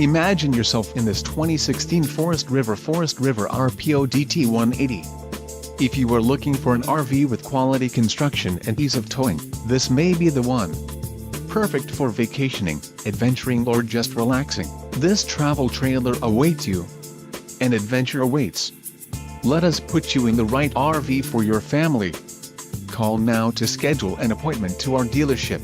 Imagine yourself in this 2016 Forest River RPOD T180. If you are looking for an RV with quality construction and ease of towing, this may be the one. Perfect for vacationing, adventuring or just relaxing, this travel trailer awaits you. An adventure awaits. Let us put you in the right RV for your family. Call now to schedule an appointment to our dealership.